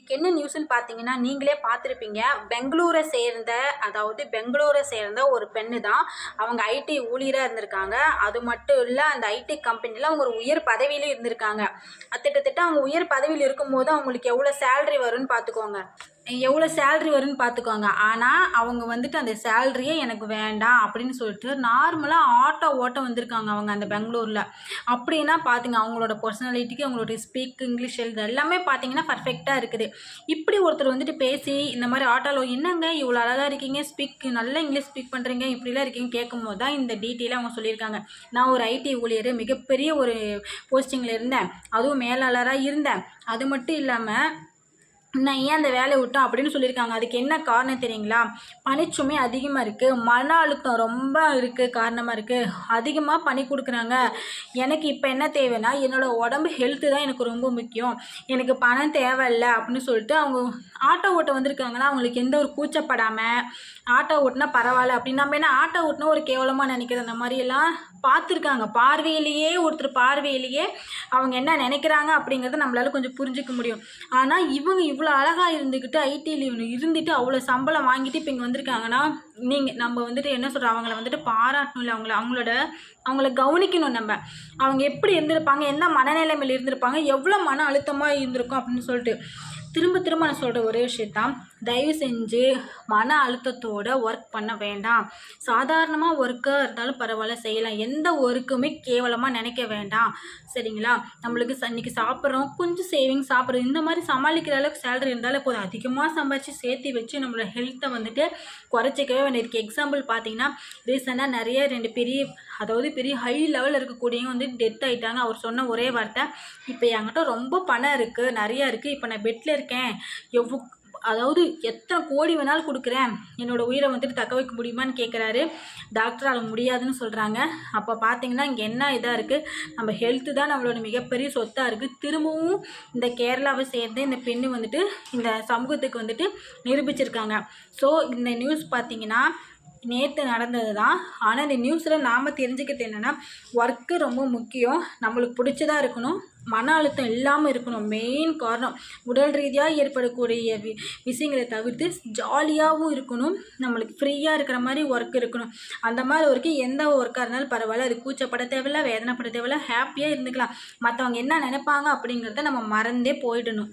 இன்றைக்கி என்ன நியூஸ்ன்னு பார்த்தீங்கன்னா நீங்களே பார்த்துருப்பீங்க. பெங்களூரை சேர்ந்த ஒரு பெண்ணு தான். அவங்க ஐடி ஊழியராக இருந்திருக்காங்க. அது மட்டும் இல்லை, அந்த ஐடி கம்பெனியில் அவங்க ஒரு உயர் பதவியிலும் இருந்திருக்காங்க. கிட்டத்தட்ட அவங்க உயர் பதவியில் இருக்கும்போது அவங்களுக்கு எவ்வளோ சேலரி வரும்னு பார்த்துக்கோங்க. ஆனால் அவங்க வந்துட்டு அந்த சேலரியே எனக்கு வேண்டாம் அப்படின்னு சொல்லிட்டு நார்மலாக ஆட்டோ ஓட்ட வந்திருக்காங்க அவங்க அந்த பெங்களூரில். அப்படின்னா பார்த்துங்க, அவங்களோட பர்சனாலிட்டிக்கு அவங்களோட ஸ்பீக் இங்கிலீஷ் எழுது எல்லாமே பார்த்தீங்கன்னா பர்ஃபெக்டாக இருக்குது. இப்படி ஒருத்தர் வந்துட்டு பேசி இந்த மாதிரி ஆட்டோவில் என்னங்க இவ்வளோ அழகாக இருக்கீங்க, நல்லா இங்கிலீஷ் ஸ்பீக் பண்ணுறீங்க, இப்படிலாம் இருக்கீங்க கேட்கும்போது தான் இந்த டீட்டெயிலாக அவங்க சொல்லியிருக்காங்க. நான் ஒரு ஐடி ஊழியர், மிகப்பெரிய ஒரு போஸ்டிங்கில் இருந்தேன், அதுவும் மேலாளராக இருந்தேன். அது மட்டும் இல்லாமல் நான் ஏன் அந்த வேலையை விட்டோம் அப்படின்னு சொல்லியிருக்காங்க. அதுக்கு என்ன காரணம் தெரியுங்களா? பணிச்சுமை அதிகமாக இருக்குது, மன அழுத்தம் ரொம்ப இருக்குது, காரணமாக இருக்குது, அதிகமாக பணி கொடுக்குறாங்க. எனக்கு இப்போ என்ன தேவைன்னா என்னோடய உடம்பு ஹெல்த்து தான் எனக்கு ரொம்ப முக்கியம், எனக்கு பணம் தேவையில்லை அப்படின்னு சொல்லிட்டு அவங்க ஆட்டோ ஓட்ட வந்திருக்காங்கன்னா அவங்களுக்கு எந்த ஒரு கூச்சப்படாமல் ஆட்டோ ஓட்டினா பரவாயில்ல அப்படின்னு. நம்ம என்ன ஆட்டோ ஓட்டினா ஒரு கேவலமாக நினைக்கிற அந்த மாதிரியெல்லாம் பார்த்துருக்காங்க. ஒருத்தர் பார்வையிலேயே அவங்க என்ன நினைக்கிறாங்க அப்படிங்கிறத நம்மளால கொஞ்சம் புரிஞ்சிக்க முடியும். ஆனால் இவங்க இவ்வளோ அழகாக இருந்துக்கிட்டு ஐடியில் இருந்துட்டு அவ்வளோ சம்பளம் வாங்கிட்டு இப்போ இங்கே வந்திருக்காங்கன்னா நம்ம வந்துட்டு என்ன சொல்கிறோம், அவங்கள வந்துட்டு பாராட்டணும், இல்லை அவங்கள கவனிக்கணும். அவங்க எப்படி இருந்திருப்பாங்க, எந்த மனநிலைமையில் இருந்திருப்பாங்க, எவ்வளோ மன அழுத்தமாக இருந்திருக்கும் அப்படின்னு சொல்லிட்டு திரும்ப நான் சொல்கிற ஒரே விஷயத்தான், தயவு செஞ்சு மன அழுத்தத்தோடு ஒர்க் பண்ண வேண்டாம். சாதாரணமாக ஒர்க்காக இருந்தாலும் பரவாயில்ல, செய்யலாம். எந்த ஒர்க்குமே கேவலமாக நினைக்க வேண்டாம், சரிங்களா? நம்மளுக்கு இன்றைக்கி சாப்பிட்றோம், கொஞ்சம் சேவிங்ஸ் சாப்பிட்றோம், இந்த மாதிரி சமாளிக்கிற அளவுக்கு சேலரி இருந்தாலும் போதும். அதிகமாக சம்பாதிச்சு சேர்த்து வச்சு நம்மளோட ஹெல்த்தை வந்துட்டு குறைச்சிக்கவே வேண்டியதுக்கு. எக்ஸாம்பிள் பார்த்தீங்கன்னா ரீசெண்டாக நிறைய பெரிய ஹை லெவலில் இருக்கக்கூடியவங்க வந்து டெத் ஆகிட்டாங்க. அவர் சொன்ன ஒரே வார்த்தை, இப்போ என்கிட்ட ரொம்ப பணம் இருக்குது, நிறையா இருக்குது, இப்போ நான் பெட்டில் இருக்கேன், எத்தனை கோடி வேணாலும் கொடுக்குறேன், என்னோடய உயிரை வந்துட்டு தக்க வைக்க முடியுமான்னு கேட்குறாரு. டாக்டரால் முடியாதுன்னு சொல்கிறாங்க. அப்போ பார்த்தீங்கன்னா இங்கே என்ன இதாக இருக்குது, நம்ம ஹெல்த்து தான் நம்மளோட மிகப்பெரிய சொத்தாக இருக்குது. திரும்பவும் இந்த கேரளாவை சேர்ந்து இந்த பெண்ணு வந்துட்டு இந்த சமூகத்துக்கு வந்துட்டு நிரூபிச்சிருக்காங்க. ஸோ இந்த நியூஸ் பார்த்தீங்கன்னா நேற்று நடந்தது தான். ஆனால் இந்த நியூஸில் நாம் தெரிஞ்சுக்கிறது என்னென்னா, ஒர்க்கு ரொம்ப முக்கியம், நம்மளுக்கு பிடிச்சதாக இருக்கணும், மன அழுத்தம் இல்லாமல் இருக்கணும். மெயின் காரணம் உடல் ரீதியாக ஏற்படக்கூடிய விஷயங்களை தவிர்த்து ஜாலியாகவும் இருக்கணும், நம்மளுக்கு ஃப்ரீயாக இருக்கிற மாதிரி ஒர்க் இருக்கணும். அந்த மாதிரி ஒர்க்கு எந்த ஒர்க்காக இருந்தாலும் பரவாயில்ல, அது கூச்சப்பட தேவையில்லை, வேதனைப்பட தேவையில்லை, ஹாப்பியாக இருந்துக்கலாம். மற்றவங்க என்ன நினைப்பாங்க அப்படிங்கிறத நம்ம மறந்தே போயிடணும்.